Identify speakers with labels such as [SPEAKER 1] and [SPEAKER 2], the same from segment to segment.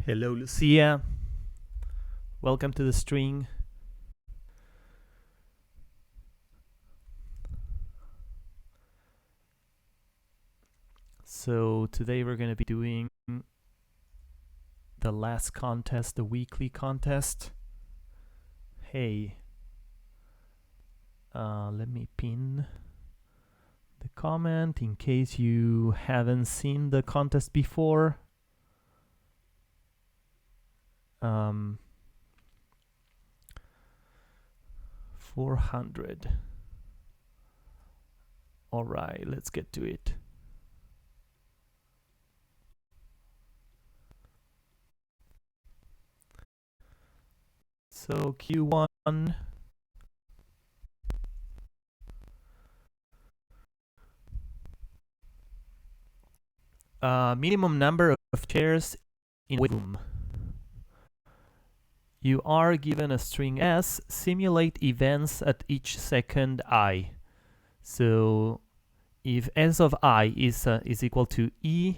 [SPEAKER 1] Hello, Lucia. Welcome to the string. So today we're going to be doing the last contest, the weekly contest. Hey, let me pin the comment in case you haven't seen the contest before. 400. All right, let's get to it. So Q1. Minimum number of chairs in a room. You are given a string S, simulate events at each second I. So if S of I is equal to E,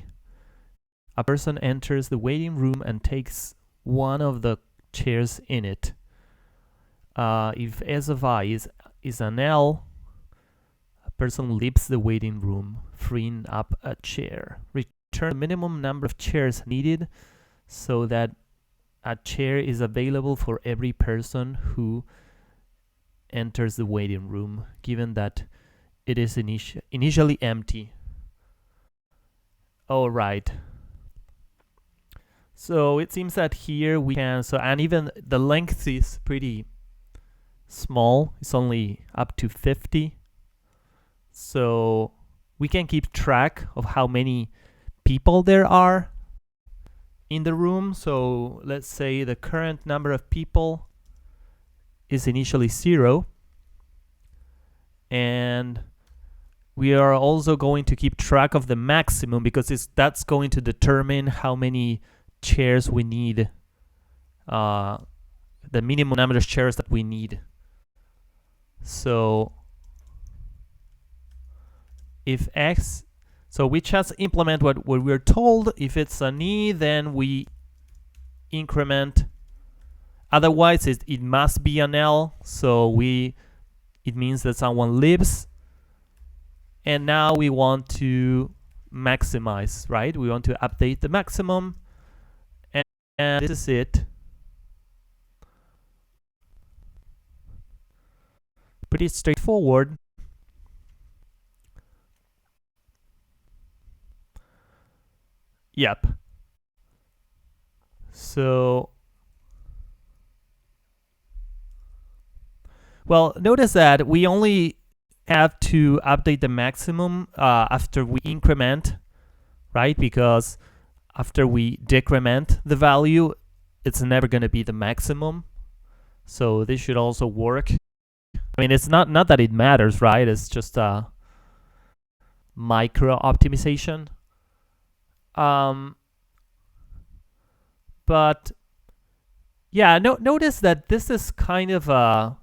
[SPEAKER 1] a person enters the waiting room and takes one of the chairs in it. If S of I is an L, a person leaves the waiting room, freeing up a chair. Return the minimum number of chairs needed so that a chair is available for every person who enters the waiting room, given that it is initially empty. All right. So it seems that here we can, and even the length is pretty small. It's only up to 50. So we can keep track of how many people there are in the room. So let's say the current number of people is initially 0. And we are also going to keep track of the maximum because that's going to determine how many chairs we need, the minimum number of chairs that we need. So if X, so we just implement what we're told. If it's an E, then we increment. Otherwise, it must be an L. So it means that someone leaves. And now we want to maximize, right? We want to update the maximum. And this is it. Pretty straightforward. Yep. So, well, notice that we only have to update the maximum after we increment, right? Because after we decrement the value, it's never going to be the maximum. So this should also work. I mean, it's not that it matters, right? It's just a micro optimization. But yeah, notice that this is kind of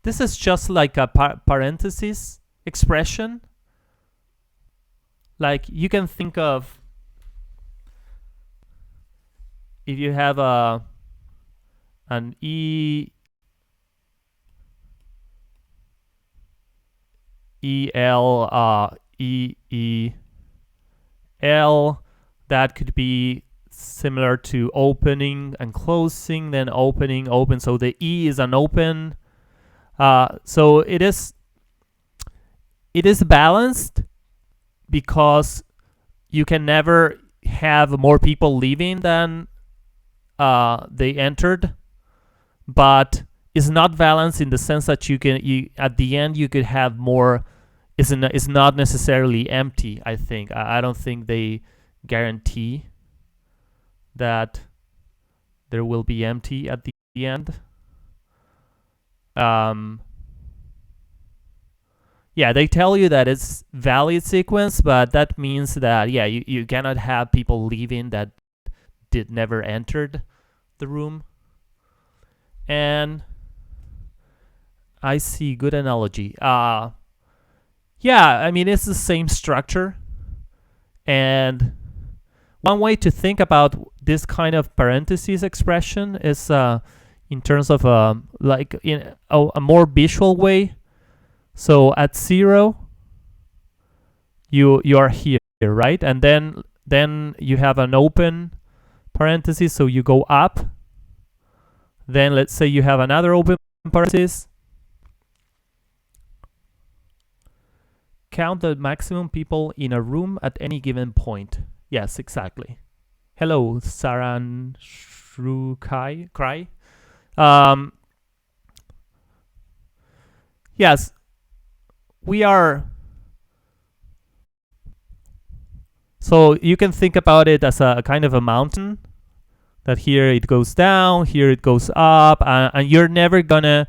[SPEAKER 1] this is just like a parenthesis expression. Like you can think of if you have an L, that could be similar to opening and closing, then opening, open. So the E is an open. So it is balanced because you can never have more people leaving than they entered, but it's not balanced in the sense that at the end you could have more. It's not necessarily empty. I think I don't think they guarantee that there will be empty at the end. Yeah, they tell you that it's valid sequence, but that means that you cannot have people leaving that never entered the room. And I see, good analogy. Yeah, I mean, it's the same structure. And one way to think about this kind of parentheses expression is in terms of like in a more visual way. So at 0, you are here, right? And then you have an open parenthesis, so you go up. Then let's say you have another open parenthesis. Count the maximum people in a room at any given point. Yes, exactly. Hello, Saran Shrukai. Yes, we are. So you can think about it as a kind of a mountain, that here it goes down, here it goes up, and you're never gonna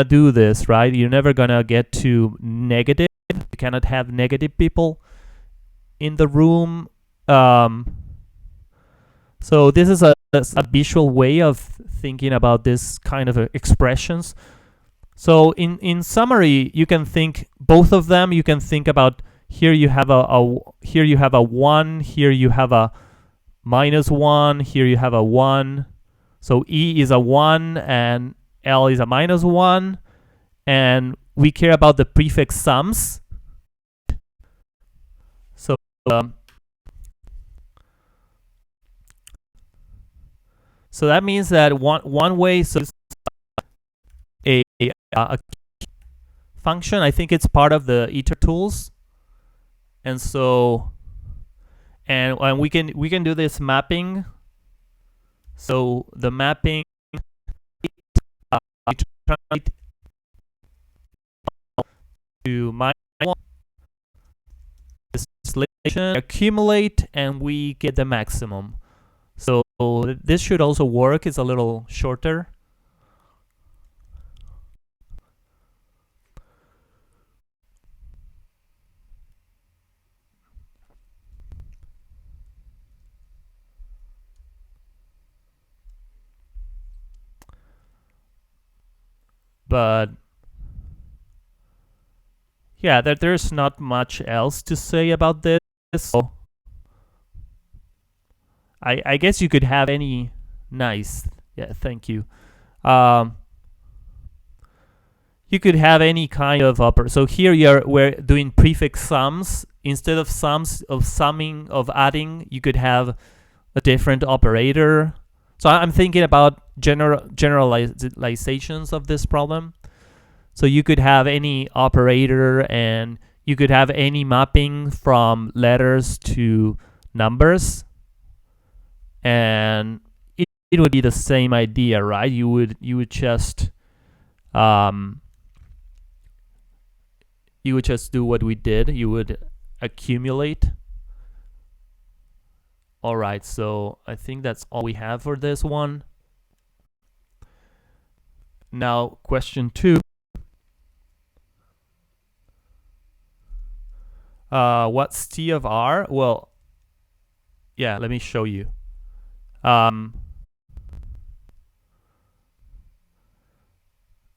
[SPEAKER 1] do this, right? You're never gonna get to negative. You cannot have negative people in the room. So this is a visual way of thinking about this kind of expressions. So in summary, you can think both of them. You can think about here you have here you have a 1, here you have a -1, here you have a 1. So E is a 1 and L is a -1, and we care about the prefix sums. So so that means that one way, so a function, I think it's part of the iter tools, and so and we can do this mapping. So the mapping to -1 accumulate, and we get the maximum. So this should also work. It's a little shorter. But yeah, there's not much else to say about this. So I guess you could have any nice. Yeah, thank you. You could have any kind of so here we're doing prefix sums. Instead of sums, of summing, of adding, you could have a different operator. So I'm thinking about generalizations of this problem. So you could have any operator, and you could have any mapping from letters to numbers, and it would be the same idea, right? You would just do what we did. You would accumulate. All right, so I think that's all we have for this one. Now, question 2. What's T of R? Well, yeah, let me show you.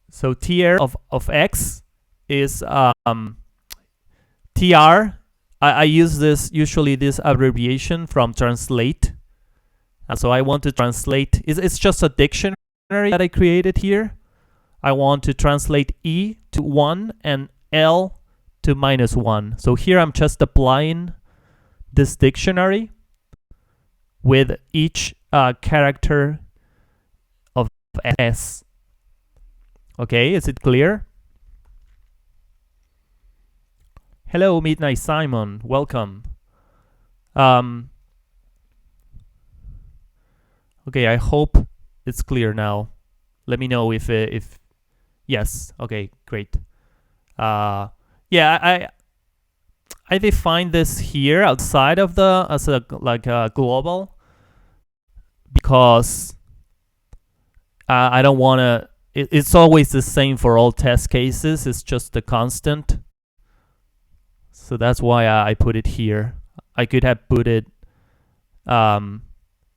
[SPEAKER 1] So TR of X is TR. I use usually this abbreviation from translate. And so I want to translate, it's just a dictionary that I created here. I want to translate E to 1 and L to -1. So here I'm just applying this dictionary with each character of S. Okay, is it clear? Hello, Midnight Simon. Welcome. Okay, I hope it's clear now. Let me know if yes. Okay, great. Yeah, I define this here outside of as a global, because I don't want to. It's always the same for all test cases. It's just a constant. So that's why I put it here. I could have put it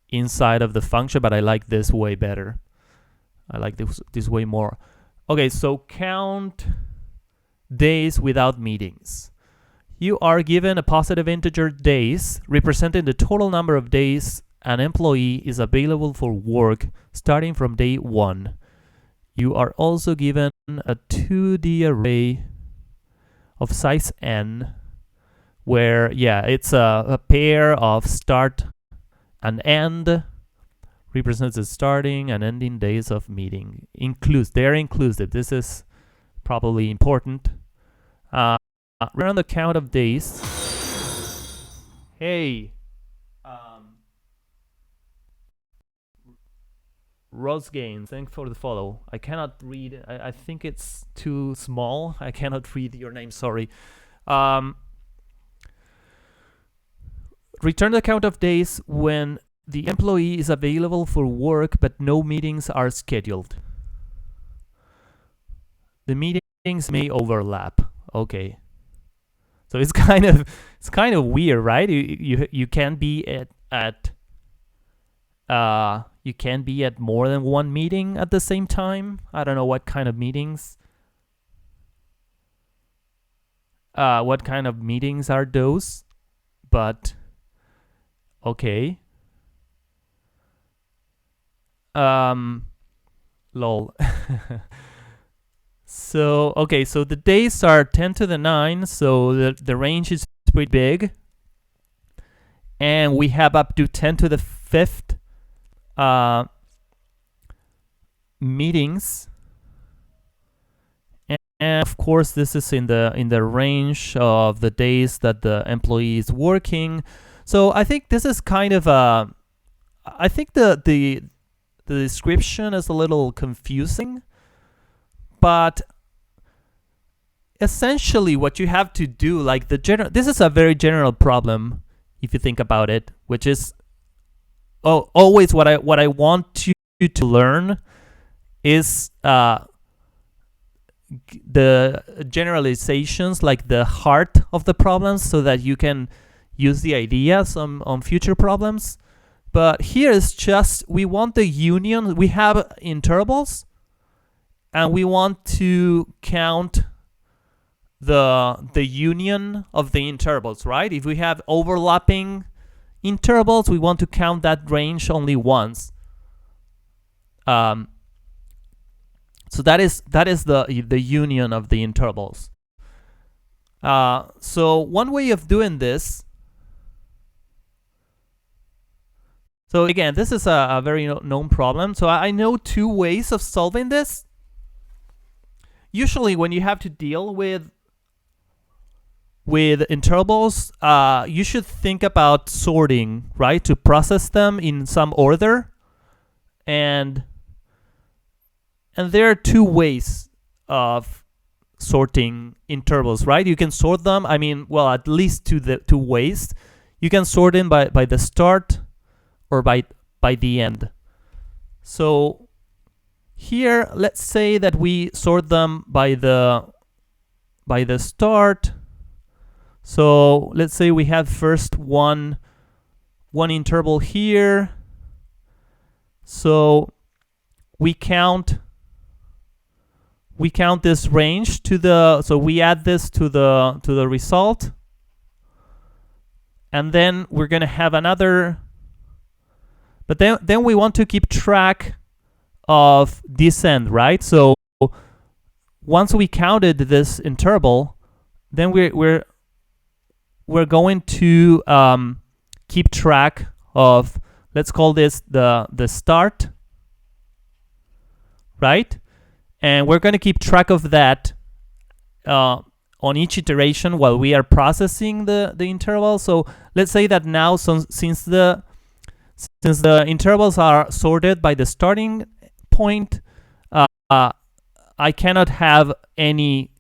[SPEAKER 1] inside of the function, but I like this way better. I like this way more. Okay, so count days without meetings. you are given a positive integer days representing the total number of days an employee is available for work starting from day 1. You are also given a 2D array of size n, where, yeah, it's a pair of start and end, represents the starting and ending days of meeting. They're inclusive. This is probably important. We're on the count of days. Hey, Rose Gain, thanks for the follow. I cannot read. I think it's too small. I cannot read your name. Sorry. Return the count of days when the employee is available for work but no meetings are scheduled. The meetings may overlap. Okay. So it's kind of weird, right? You can't be at you can't be at more than one meeting at the same time. I don't know what kind of meetings. What kind of meetings are those? But okay. Lol. So okay, so the days are 10 to the 9, so the range is pretty big, and we have up to 10 to the 5th meetings, and of course this is in the range of the days that the employee is working. So I think this is kind of I think the description is a little confusing, but essentially what you have to do, like this is a very general problem if you think about it, which is always what I want you to learn is the generalizations, like the heart of the problems, so that you can use the ideas on future problems. But here is just, we want the union. We have intervals, and we want to count the union of the intervals, right? If we have overlapping intervals, we want to count that range only once. So that is the union of the intervals. So one way of doing this. So again, this is a very known problem. So I know two ways of solving this. Usually when you have to deal with intervals, you should think about sorting, right? To process them in some order. And there are two ways of sorting intervals, right? You can sort them, I mean, well, at least two ways. You can sort them by the start or by the end. So here, let's say that we sort them by the start. So let's say we have first one interval here. So we count this range to the, so we add this to the result, and then we're gonna have another, but then we want to keep track of this end, right? So once we counted this interval, then we're going to keep track of, let's call this the start, right? And we're going to keep track of that on each iteration while we are processing the interval. So let's say that now, since the intervals are sorted by the starting point, I cannot have any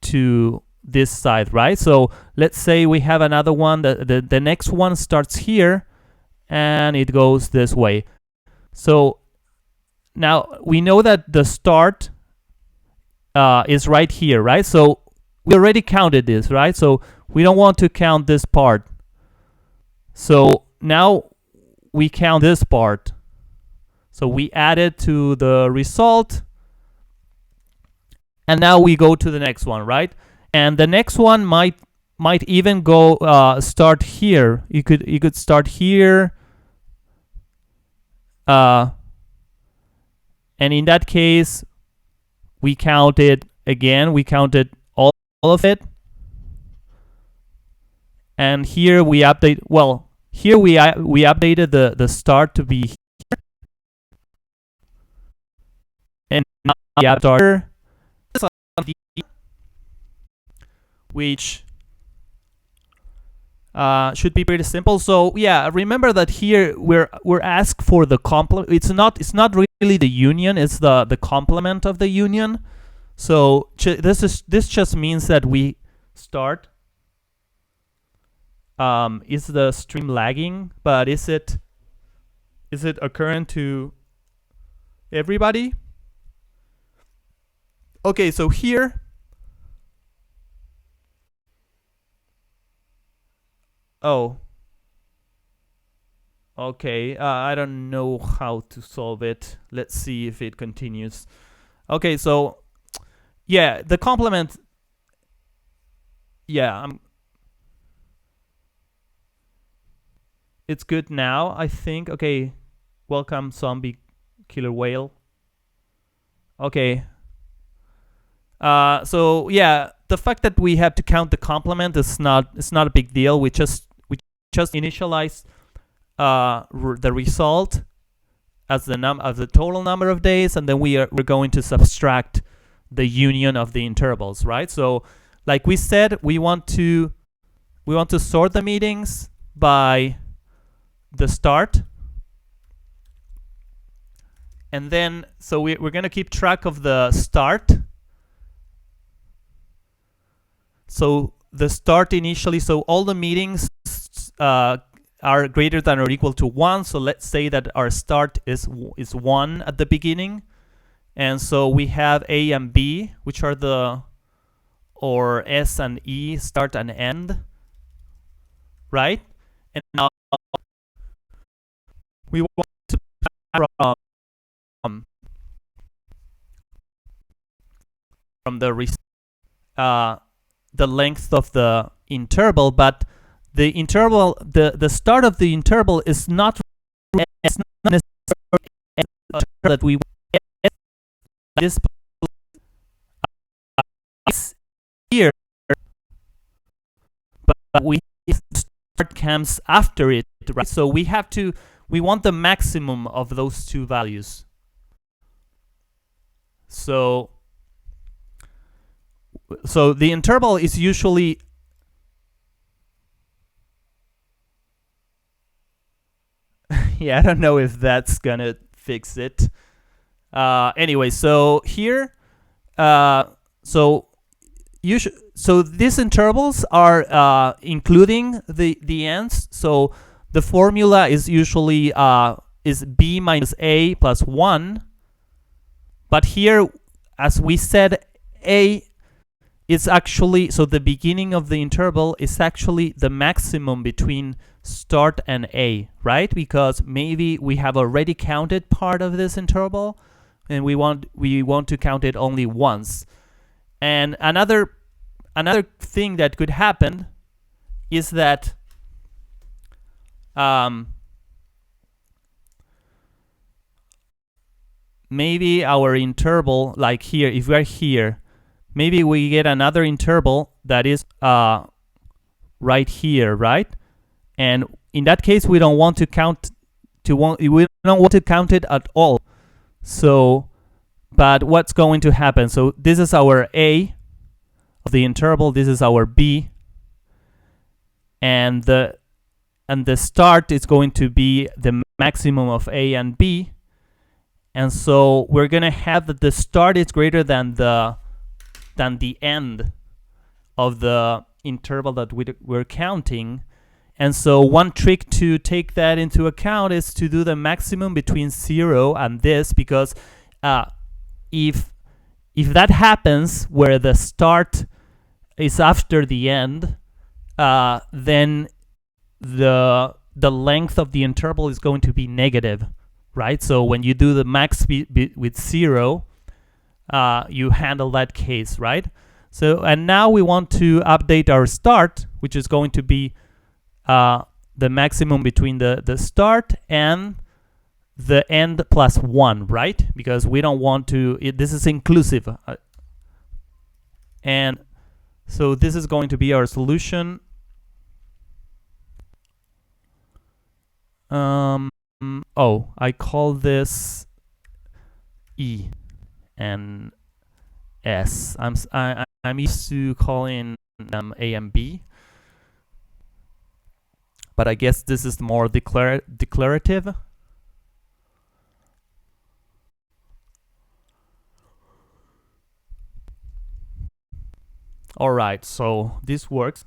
[SPEAKER 1] to this side, right? So let's say we have another one, the next one starts here and it goes this way. So now we know that the start is right here, right? So we already counted this, right? So we don't want to count this part. So now we count this part. So we add it to the result, and now we go to the next one, right? And the next one might might even go start here. You could start here, and in that case, we counted again. We counted all of it, and here we update. Well, here we updated the start to be here, and now we have start, which should be pretty simple. So yeah, remember that here we're asked for the complement. It's not really the union. It's the complement of the union. So this just means that we start. Is the stream lagging? But is it occurring to everybody? Okay, so here. Oh. Okay, I don't know how to solve it. Let's see if it continues. Okay, so yeah, the complement. Yeah, it's good now, I think. Okay, welcome zombie killer whale. Okay. So yeah, the fact that we have to count the complement is not a big deal. We just initialize the result as the total number of days, and then we're going to subtract the union of the intervals, right? So like we said, we want to sort the meetings by the start, and then so we're going to keep track of the start. So the start initially, so all the meetings are greater than or equal to 1. So let's say that our start is 1 at the beginning, and so we have A and B, which are or S and E, start and end, right? And now we want to from the length of the interval, but the interval, the start of the interval is not necessarily that we this here, but we start comes after it, right? So we want the maximum of those two values. So the interval is usually yeah, I don't know if that's gonna fix it. Anyway, so here, so these intervals are including the ends. So the formula is usually is b minus a plus 1. But here, as we said, a is actually, so the beginning of the interval is actually the maximum between start and a, right? Because maybe we have already counted part of this interval, and we want to count it only once. And another thing that could happen is that maybe our interval, like here, if we're here, maybe we get another interval that is right here, right? And in that case, we don't want to count it at all. So, but what's going to happen? So this is our A of the interval. This is our B, and the start is going to be the maximum of A and B. And so we're gonna have that the start is greater than the end of the interval that we're counting. And so one trick to take that into account is to do the maximum between 0 and this, because if that happens where the start is after the end, then the length of the interval is going to be negative, right? So when you do the max with 0, you handle that case, right? So, and now we want to update our start, which is going to be the maximum between the start and the end plus 1, right? Because we don't want to, this is inclusive. And so this is going to be our solution. Oh, I call this E and S. I'm used to calling A and B, but I guess this is more declarative. All right, so this works.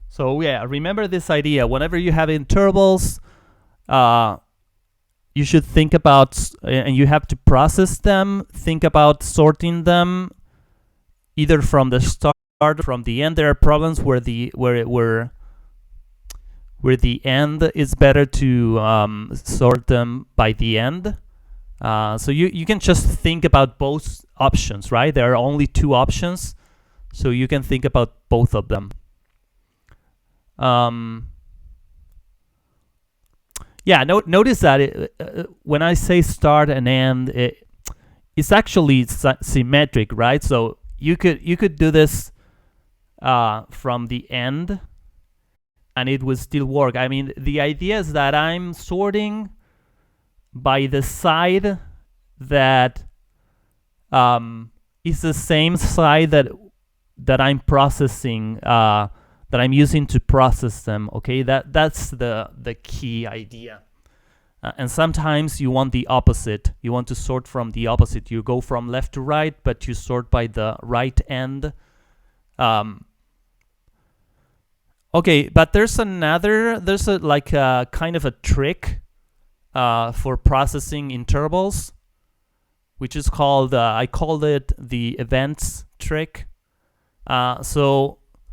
[SPEAKER 1] So yeah, remember this idea. Whenever you have intervals, you should think about, and you have to process them, think about sorting them either from the start or from the end. There are problems where the end is better to sort them by the end. So you can just think about both options, right? There are only two options, so you can think about both of them. Yeah, notice that when I say start and end, it's actually symmetric, right? So you could do this from the end, and it would still work. I mean, the idea is that I'm sorting by the side that is the same side that I'm processing, that I'm using to process them. Okay, that's the key idea. And sometimes you want the opposite. You want to sort from the opposite. You go from left to right, but you sort by the right end. Okay, but there's a like a kind of a trick for processing intervals, which is called, I called it the events trick. So